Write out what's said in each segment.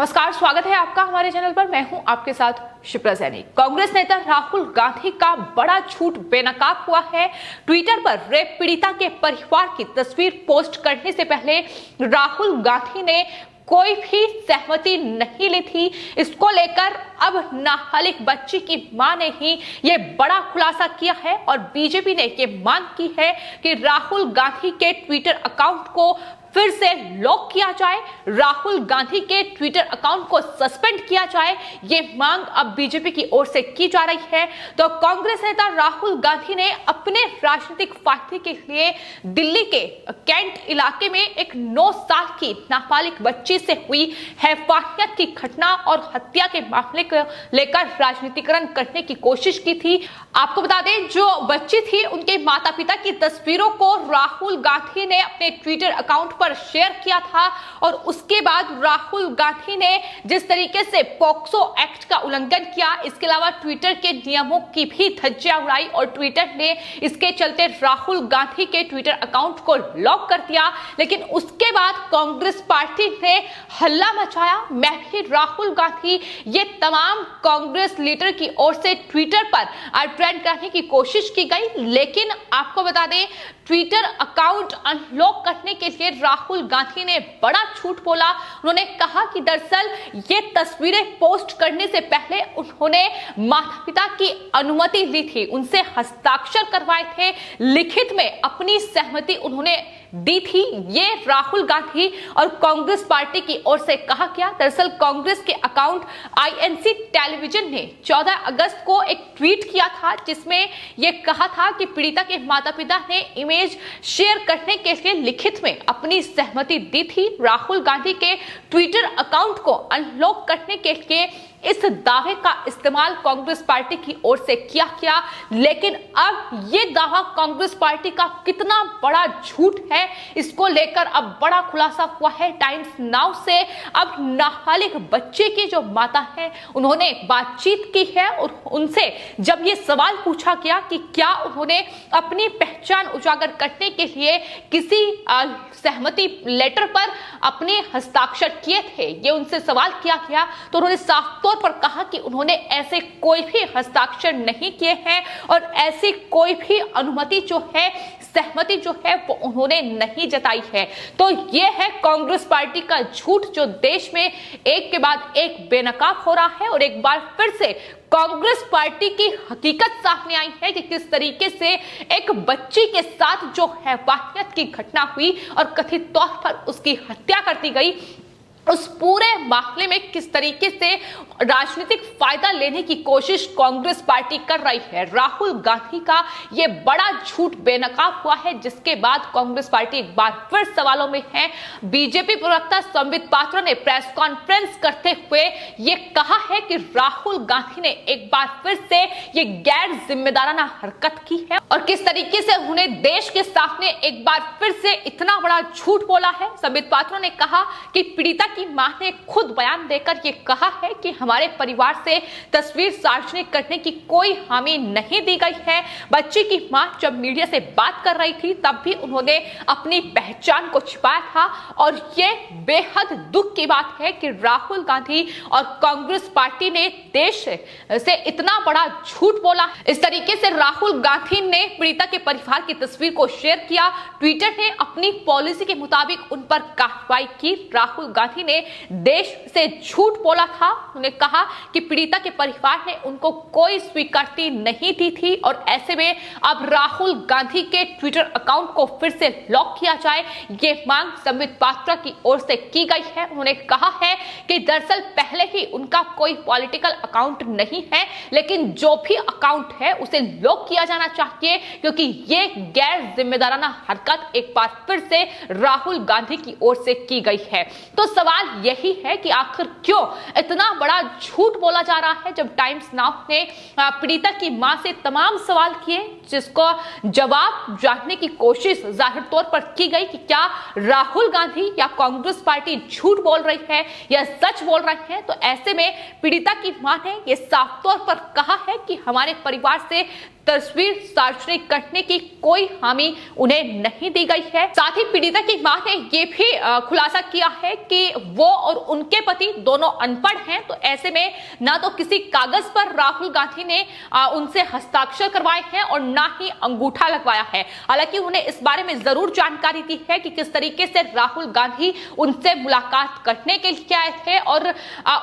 नमस्कार, स्वागत है आपका हमारे चैनल पर। मैं हूं आपके साथ शिप्रा सैनी। कांग्रेस नेता राहुल गांधी का बड़ा झूठ बेनकाब हुआ है। ट्विटर पर रेप पीड़िता के परिवार की तस्वीर पोस्ट करने से पहले राहुल गांधी ने कोई भी सहमति नहीं ली थी। इसको लेकर अब नाबालिग बच्ची की मां ने ही ये बड़ा खुलासा किया है और बीजेपी ने ये मांग की है कि राहुल गांधी के ट्विटर अकाउंट को फिर से लॉक किया जाए, राहुल गांधी के ट्विटर अकाउंट को सस्पेंड किया जाए। ये मांग अब बीजेपी की ओर से की जा रही है। तो कांग्रेस नेता राहुल गांधी ने अपने राजनीतिक फायदे के लिए दिल्ली के कैंट इलाके में एक 9 साल की नाबालिग बच्ची से हुई हैवानियत की घटना और हत्या के मामले को लेकर राजनीतिकरण करने की कोशिश की थी। आपको बता दें, जो बच्ची थी उनके माता पिता की तस्वीरों को राहुल गांधी ने अपने ट्विटर अकाउंट पर शेयर किया था और उसके बाद राहुल गांधी ने जिस तरीके से पॉक्सो एक्ट का उल्लंघन किया, इसके अलावा ट्विटर के नियमों की भी धज्जियां उड़ाई और ट्विटर ने इसके चलते राहुल गांधी के ट्विटर अकाउंट को लॉक कर दिया। लेकिन उसके बाद कांग्रेस पार्टी ने हल्ला मचाया। मैं भी राहुल गांधी, ये तमाम कांग्रेस लीडर की ओर से ट्विटर पर ट्रेंड करने की कोशिश की गई। लेकिन आपको बता दें, ट्विटर अकाउंट अनलॉक करने के लिए राहुल गांधी ने बड़ा झूठ बोला। उन्होंने कहा कि दरअसल ये तस्वीरें पोस्ट करने से पहले उन्होंने माता पिता की अनुमति ली थी, उनसे हस्ताक्षर करवाए थे, लिखित में अपनी सहमति उन्होंने दी थी। ये राहुल गांधी और कांग्रेस पार्टी की ओर से कहा गया। दरअसल कांग्रेस के अकाउंट आईएनसी टेलीविजन ने 14 अगस्त को एक ट्वीट किया था जिसमें यह कहा था कि पीड़िता के माता पिता ने इमेज शेयर करने के लिए लिखित में अपनी सहमति दी थी। राहुल गांधी के ट्विटर अकाउंट को अनलॉक करने के लिए इस दावे का इस्तेमाल कांग्रेस पार्टी की ओर से किया गया। लेकिन अब ये दावा कांग्रेस पार्टी का कितना बड़ा झूठ है, इसको लेकर अब बड़ा खुलासा हुआ है। टाइम्स नाउ से अब नाबालिग बच्चे की जो माता है उन्होंने बातचीत की है और उनसे जब ये सवाल पूछा गया कि क्या उन्होंने अपनी पहचान उजागर करने के लिए किसी सहमति लेटर पर अपने हस्ताक्षर किए थे, ये उनसे सवाल किया गया, तो उन्होंने साफ तौर पर कहा कि उन्होंने ऐसे कोई भी हस्ताक्षर नहीं किए हैं और ऐसी कोई भी अनुमति जो है, सहमति जो है वो उन्होंने नहीं जताई है। तो ये है कांग्रेस पार्टी का झूठ जो देश में एक के बाद एक बेनकाब हो रहा है और एक बार फिर से कांग्रेस पार्टी की हकीकत सामने आई है कि किस तरीके से एक बच्ची के साथ जो हैवानियत की घटना हुई और कथित तौर पर उसकी हत्या कर दी गई, उस पूरे मामले में किस तरीके से राजनीतिक फायदा लेने की कोशिश कांग्रेस पार्टी कर रही है। राहुल गांधी का यह बड़ा झूठ बेनकाब हुआ है जिसके बाद कांग्रेस पार्टी एक बार फिर सवालों में है। बीजेपी प्रवक्ता संबित पात्रा ने प्रेस कॉन्फ्रेंस करते हुए यह कहा है कि राहुल गांधी ने एक बार फिर से ये गैर जिम्मेदाराना हरकत की है और किस तरीके से उन्होंने देश के सामने एक बार फिर से इतना बड़ा झूठ बोला है। संबित पात्रा ने कहा कि पीड़िता की मां ने खुद बयान देकर यह कहा है कि हमारे परिवार से तस्वीर सार्वजनिक करने की कोई हामी नहीं दी गई है। बच्ची की मां जब मीडिया से बात कर रही थी तब भी उन्होंने अपनी पहचान को छिपाया था और यह बेहद दुख की बात है कि राहुल गांधी और कांग्रेस पार्टी ने देश से इतना बड़ा झूठ बोला। इस तरीके से राहुल गांधी ने पीड़िता के परिवार की तस्वीर को शेयर किया। ट्विटर ने अपनी पॉलिसी के मुताबिक उन पर कार्रवाई की। राहुल गांधी ने देश से झूठ बोला था। उन्होंने कहा कि पीड़िता के परिवार ने उनको कोई स्वीकृति नहीं दी थी और ऐसे में अब राहुल गांधी के ट्विटर अकाउंट को फिर से लॉक किया जाए, ये मांग संबित पात्रा की ओर से की गई है। उन्होंने कहा है कि दरअसल पहले ही उनका कोई पॉलिटिकल अकाउंट नहीं है, लेकिन जो भी अकाउंट है उसे लॉक किया जाना चाहिए क्योंकि ये गैर जिम्मेदाराना हरकत एक बार फिर से राहुल गांधी की ओर से की गई है। तो सवाल यही है कि आखिर क्यों इतना बड़ा झूठ बोला जा रहा है। जब टाइम्स नाउ ने पीड़िता की मां से तमाम सवाल किए जिसको जवाब जानने की कोशिश जाहिर तौर पर की गई कि क्या राहुल गांधी या कांग्रेस पार्टी झूठ बोल रही है या सच बोल रही है, तो ऐसे में पीड़िता की मां ने यह साफ तौर पर कहा है कि हमारे परिवार से तस्वीर सार्वजनिक करने की कोई हामी उन्हें नहीं दी गई है। साथ ही पीड़िता की मां ने यह भी खुलासा किया है कि वो और उनके पति दोनों अनपढ़ हैं, तो ऐसे में ना तो किसी कागज पर राहुल गांधी ने उनसे हस्ताक्षर करवाए हैं और ना ही अंगूठा लगवाया है। हालांकि उन्हें इस बारे में जरूर जानकारी दी है कि किस तरीके से राहुल गांधी उनसे मुलाकात करने के लिए आए थे और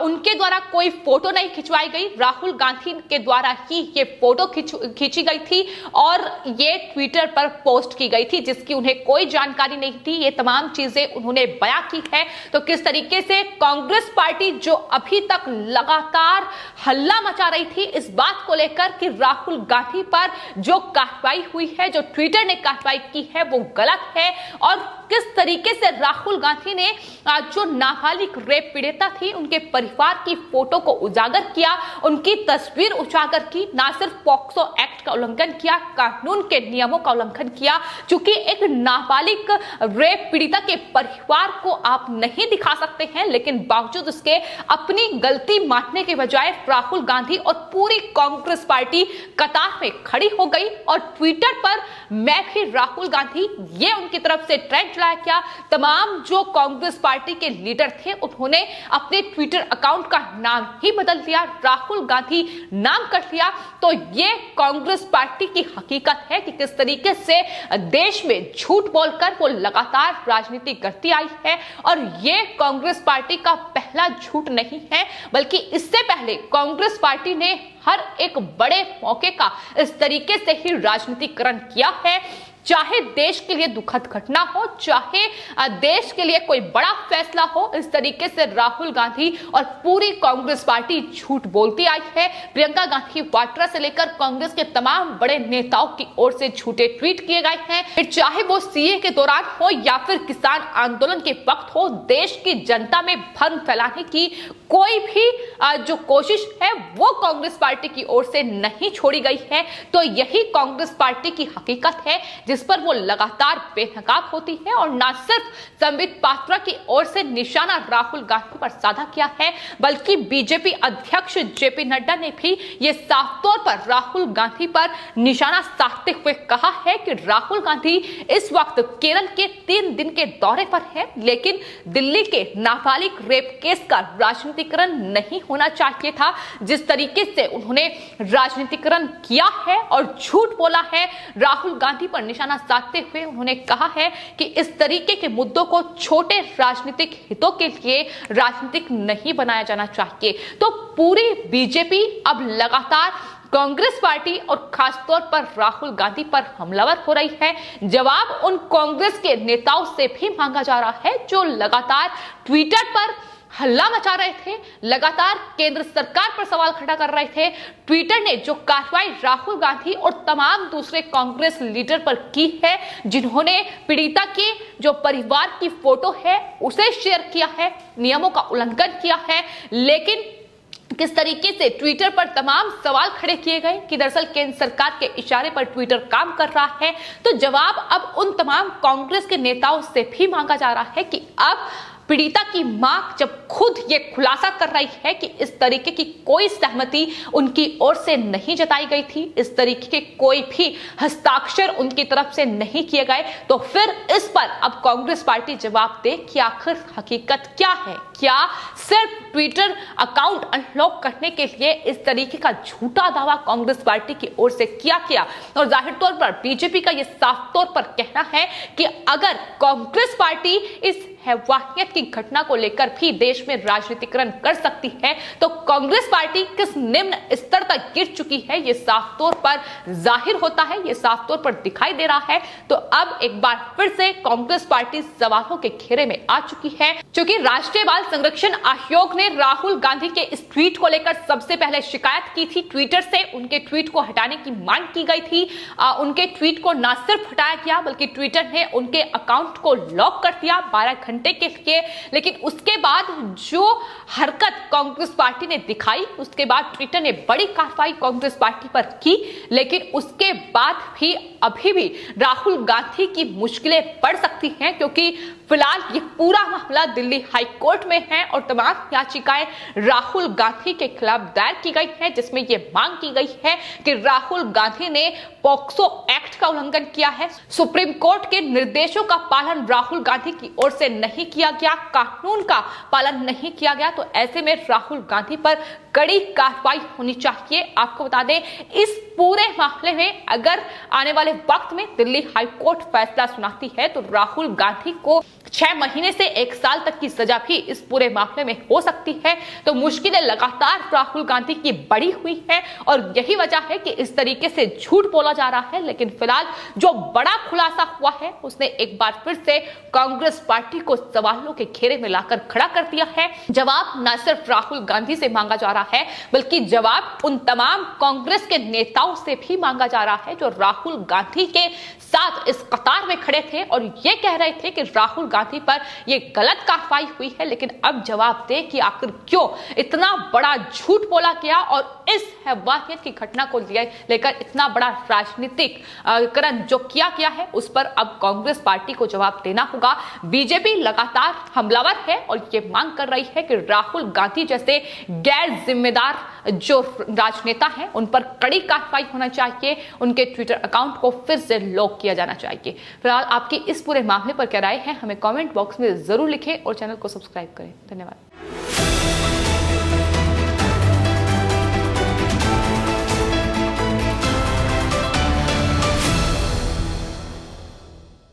उनके द्वारा कोई फोटो नहीं खिंचवाई गई, राहुल गांधी के द्वारा ही ये फोटो खींची गई थी और ये ट्विटर पर पोस्ट की गई थी, जिसकी उन्हें कोई जानकारी नहीं थी। ये तमाम चीजें उन्होंने बयां की है। तो किस तरीके से कांग्रेस पार्टी जो अभी तक लगातार हल्ला मचा रही थी इस बात को लेकर कि राहुल गांधी पर जो कार्रवाई हुई है, जो ट्विटर ने कार्रवाई की है वो गलत है, और किस तरीके से राहुल गांधी ने जो नाबालिग रेप पीड़िता थी उनके परिवार की फोटो को उजागर किया, उनकी तस्वीर उजागर की, ना सिर्फ पॉक्सो एक्ट का उल्लंघन किया, कानून के नियमों का उल्लंघन किया। चूंकि एक नाबालिग रेप पीड़िता के परिवार को आप नहीं दिखा सकते हैं, लेकिन बावजूद उसके अपनी गलती मानने के बजाय राहुल गांधी और पूरी कांग्रेस पार्टी कतार में खड़ी हो गई और ट्विटर पर मैं भी राहुल गांधी, ये उनकी तरफ से ट्रेंड चलाया गया। तमाम जो कांग्रेस पार्टी के लीडर थे उन्होंने अपने ट्विटर अकाउंट का नाम ही बदल दिया, राहुल गांधी नाम कर लिया। तो ये कांग्रेस पार्टी की हकीकत है कि किस तरीके से देश में झूठ बोलकर वो लगातार राजनीति करती आई है। और ये कांग्रेस पार्टी का पहला झूठ नहीं है, बल्कि इससे पहले कांग्रेस पार्टी ने हर एक बड़े मौके का इस तरीके से ही राजनीतिकरण किया है। चाहे देश के लिए दुखद घटना हो, चाहे देश के लिए कोई बड़ा फैसला हो, इस तरीके से राहुल गांधी और पूरी कांग्रेस पार्टी झूठ बोलती आई है। प्रियंका गांधी वाड्रा से लेकर कांग्रेस के तमाम बड़े नेताओं की ओर से झूठे ट्वीट किए गए हैं, फिर चाहे वो सीए के दौरान हो या फिर किसान आंदोलन के वक्त हो। देश की जनता में भ्रम फैलाने की कोई भी जो कोशिश है वो कांग्रेस पार्टी की ओर से नहीं छोड़ी गई है। तो यही कांग्रेस पार्टी की हकीकत है जिस पर वो लगातार बेनकाब होती है। और न सिर्फ संबित पात्रा की ओर से निशाना राहुल गांधी पर साधा किया है, बल्कि बीजेपी अध्यक्ष जेपी नड्डा ने भी ये साफ तौर पर राहुल गांधी पर निशाना साधते हुए कहा है कि राहुल गांधी इस वक्त केरल के 3 दिन के दौरे पर है, लेकिन दिल्ली के नाबालिग रेप केस का राजनीतिकरण नहीं होना चाहिए था। जिस तरीके से उन्होंने राजनीतिकरण किया है और झूठ बोला है राहुल गांधी पर निशाना साधते हुए, उन्होंने कहा है कि इस तरीके के मुद्दों को छोटे राजनीतिक हितों के लिए राजनीतिक नहीं बनाया जाना चाहिए। तो पूरी बीजेपी अब लगातार कांग्रेस पार्टी और खासतौर पर राहुल गांधी पर हमलावर हो रही है। जवाब उन कांग्रेस के नेताओं से भी मांगा जा रहा है जो लगातार ट्विटर पर हल्ला मचा रहे थे, लगातार केंद्र सरकार पर सवाल खड़ा कर रहे थे। ट्विटर ने जो कार्रवाई राहुल गांधी और तमाम दूसरे कांग्रेस लीडर पर की है, जिन्होंने पीड़िता के जो परिवार की फोटो है उसे शेयर किया है, नियमों का उल्लंघन किया है, लेकिन किस तरीके से ट्विटर पर तमाम सवाल खड़े किए गए कि दरअसल केंद्र सरकार के इशारे पर ट्विटर काम कर रहा है। तो जवाब अब उन तमाम कांग्रेस के नेताओं से भी मांगा जा रहा है कि अब पीड़िता की मां जब खुद ये खुलासा कर रही है कि इस तरीके की कोई सहमति उनकी ओर से नहीं जताई गई थी, इस तरीके के कोई भी हस्ताक्षर उनकी तरफ से नहीं किए गए, तो फिर इस पर अब कांग्रेस पार्टी जवाब दे कि आखिर हकीकत क्या है। क्या सिर्फ ट्विटर अकाउंट अनलॉक करने के लिए इस तरीके का झूठा दावा कांग्रेस पार्टी की ओर से किया गया? और जाहिर तौर पर बीजेपी का यह साफ तौर पर कहना है कि अगर कांग्रेस पार्टी इस हैवानियत की घटना को लेकर भी देश में राजनीतिकरण कर सकती है, तो कांग्रेस पार्टी किस निम्न स्तर तक गिर चुकी है ये साफ तौर पर जाहिर होता है, ये साफ तौर पर दिखाई दे रहा है। तो अब एक बार फिर से कांग्रेस पार्टी सवालों के घेरे में आ चुकी है, क्योंकि राष्ट्रीय बाल संरक्षण आयोग ने राहुल गांधी के इस ट्वीट को लेकर सबसे पहले शिकायत की थी। ट्विटर से उनके ट्वीट को हटाने की मांग की गई थी। उनके ट्वीट को न सिर्फ हटाया गया बल्कि ट्विटर ने उनके अकाउंट को लॉक कर दिया। 12 घंटे के लिए लेकिन उसके बाद जो हरकत कांग्रेस पार्टी ने दिखाई, उसके बाद ट्विटर ने बड़ी कार्रवाई कांग्रेस पार्टी पर की, लेकिन उसके बाद भी अभी भी राहुल गांधी की मुश्किलें बढ़ सकती हैं, क्योंकि फिलहाल ये पूरा मामला दिल्ली हाई कोर्ट में है और तमाम याचिकाएं राहुल गांधी के खिलाफ दायर की गई है, जिसमें यह मांग की गई है कि राहुल गांधी ने पॉक्सो एक्ट का उल्लंघन किया है, सुप्रीम कोर्ट के निर्देशों का पालन राहुल गांधी की ओर से नहीं किया गया, कानून का पालन नहीं किया गया, तो ऐसे में राहुल गांधी पर कड़ी कार्रवाई होनी चाहिए। आपको बता दें, इस पूरे मामले में अगर आने वाले वक्त में दिल्ली हाई कोर्ट फैसला सुनाती है तो राहुल गांधी को 6 महीने से 1 साल तक की सजा भी इस पूरे मामले में हो सकती है। तो मुश्किलें लगातार राहुल गांधी की बढ़ी हुई है और यही वजह है कि इस तरीके से झूठ बोला जा रहा है। लेकिन फिलहाल जो बड़ा खुलासा हुआ है, उसने एक बार फिर से कांग्रेस पार्टी को सवालों के घेरे में लाकर खड़ा कर दिया है। जवाब न सिर्फ राहुल गांधी से मांगा जा रहा है, बल्कि जवाब उन तमाम कांग्रेस के नेताओं से भी मांगा जा रहा है जो राहुल गांधी के साथ इस कतार में खड़े थे और ये कह रहे थे कि राहुल गांधी पर यह गलत कार्रवाई हुई है। लेकिन अब जवाब दे कि आखिर क्यों इतना बड़ा झूठ बोला गया और इस हैवानियत की घटना को लेकर इतना बड़ा राजनीतिक करण जो किया गया है, उस पर अब कांग्रेस पार्टी को जवाब देना होगा। बीजेपी लगातार हमलावर है और ये मांग कर रही है कि राहुल गांधी जैसे गैर जिम्मेदार जो राजनेता हैं उन पर कड़ी कार्रवाई होना चाहिए, उनके ट्विटर अकाउंट को फिर से लॉक किया जाना चाहिए। फिलहाल आपकी इस पूरे मामले पर क्या राय है, हमें कमेंट बॉक्स में जरूर लिखें और चैनल को सब्सक्राइब करें। धन्यवाद।